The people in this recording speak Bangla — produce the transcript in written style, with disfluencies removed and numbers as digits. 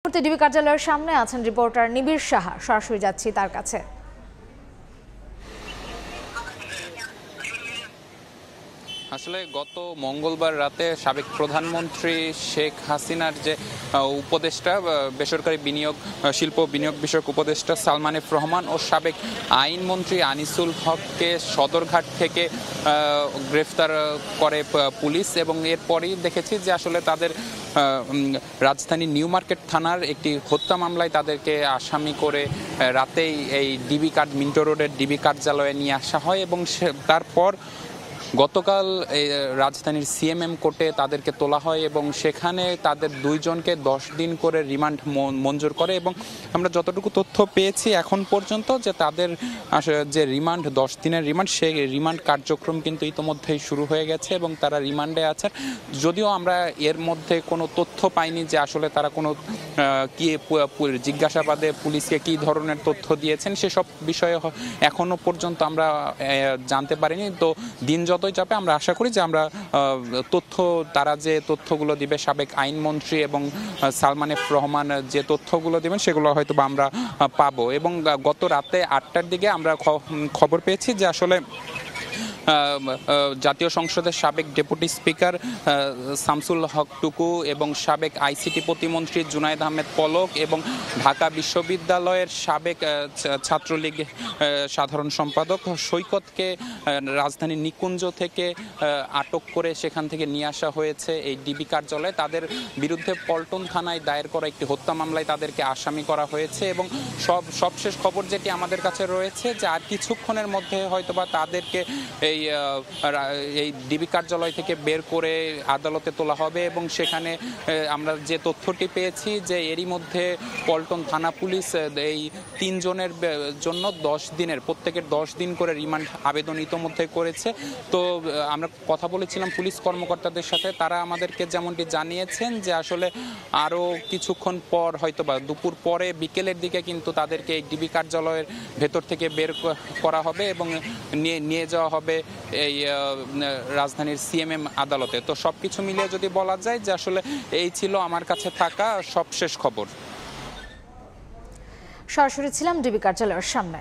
মুহূর্তে ডিবি কার্যালয়ের সামনে আছেন রিপোর্টার নিবিড় সাহা। সরাসরি যাচ্ছি তার কাছে। আসলে গত মঙ্গলবার রাতে সাবেক প্রধানমন্ত্রী শেখ হাসিনার যে উপদেষ্টা বেসরকারি বিনিয়োগ শিল্প বিনিয়োগ বিষয়ক উপদেষ্টা সালমান এফ রহমান ও সাবেক আইনমন্ত্রী আনিসুল হককে সদরঘাট থেকে গ্রেফতার করে পুলিশ, এবং এরপরই দেখেছি যে আসলে তাদের রাজধানী নিউ মার্কেট থানার একটি হত্যা মামলায় তাদেরকে আসামি করে রাতেই এই ডিবি মিন্টো রোডের ডিবি কার্যালয়ে নিয়ে আসা হয়, এবং তারপর গতকাল রাজধানীর সিএমএম কোর্টে তাদেরকে তোলা হয় এবং সেখানে তাদের দুইজনকে 10 দিন করে রিমান্ড মঞ্জুর করে। এবং আমরা যতটুকু তথ্য পেয়েছি এখন পর্যন্ত যে তাদের যে রিমান্ড 10 দিনের রিমান্ড, সেই রিমান্ড কার্যক্রম কিন্তু ইতোমধ্যেই শুরু হয়ে গেছে এবং তারা রিমান্ডে আছেন। যদিও আমরা এর মধ্যে কোনো তথ্য পাইনি যে আসলে তারা কোনো কি জিজ্ঞাসাবাদে পুলিশকে কি ধরনের তথ্য দিয়েছেন, সেসব বিষয়ে এখনো পর্যন্ত আমরা জানতে পারিনি। তো দিন যতই যাবে আমরা আশা করি যে আমরা তারা যে তথ্যগুলো দিবে, সাবেক আইনমন্ত্রী এবং সালমান এফ রহমান যে তথ্যগুলো দেবেন সেগুলো হয়তো আমরা পাবো। এবং গত রাতে 8টার দিকে আমরা খবর পেয়েছি যে আসলে জাতীয় সংসদের সাবেক ডেপুটি স্পিকার শামসুল হক টুকু এবং সাবেক আইসিটি প্রতিমন্ত্রী জুনায়েদ আহমেদ পলক এবং ঢাকা বিশ্ববিদ্যালয়ের সাবেক ছাত্রলীগ সাধারণ সম্পাদক সৈকতকে রাজধানীর নিকুঞ্জ থেকে আটক করে সেখান থেকে নিয়ে আসা হয়েছে এই ডিবি কার্যালয়ে। তাদের বিরুদ্ধে পল্টন থানায় দায়ের করা একটি হত্যা মামলায় তাদেরকে আসামি করা হয়েছে। এবং সবশেষ খবর যেটি আমাদের কাছে রয়েছে যে আর কিছুক্ষণের মধ্যে হয়তোবা তাদেরকে এই ডিবি কার্যালয় থেকে বের করে আদালতে তোলা হবে। এবং সেখানে আমরা যে তথ্যটি পেয়েছি যে এরই মধ্যে পল্টন থানা পুলিশ এই 3 জনের জন্য প্রত্যেকের 10 দিন করে রিমান্ড আবেদন ইতোমধ্যে করেছে। তো আমরা কথা বলেছিলাম পুলিশ কর্মকর্তাদের সাথে, তারা আমাদেরকে যেমনটি জানিয়েছেন যে আসলে আরও কিছুক্ষণ পর হয়তোবা দুপুর পরে বিকেলের দিকে কিন্তু তাদেরকে এই ডিবি কার্যালয়ের ভেতর থেকে বের করা হবে এবং নিয়ে যাওয়া হবে এই রাজধানীর সিএমএম আদালতে। তো সবকিছু মিলিয়ে যদি বলা যায় যে আসলে এই ছিল আমার কাছে থাকা সবশেষ খবর। সরাসরি ছিলাম ডিবি কার্যালয়ের সামনে।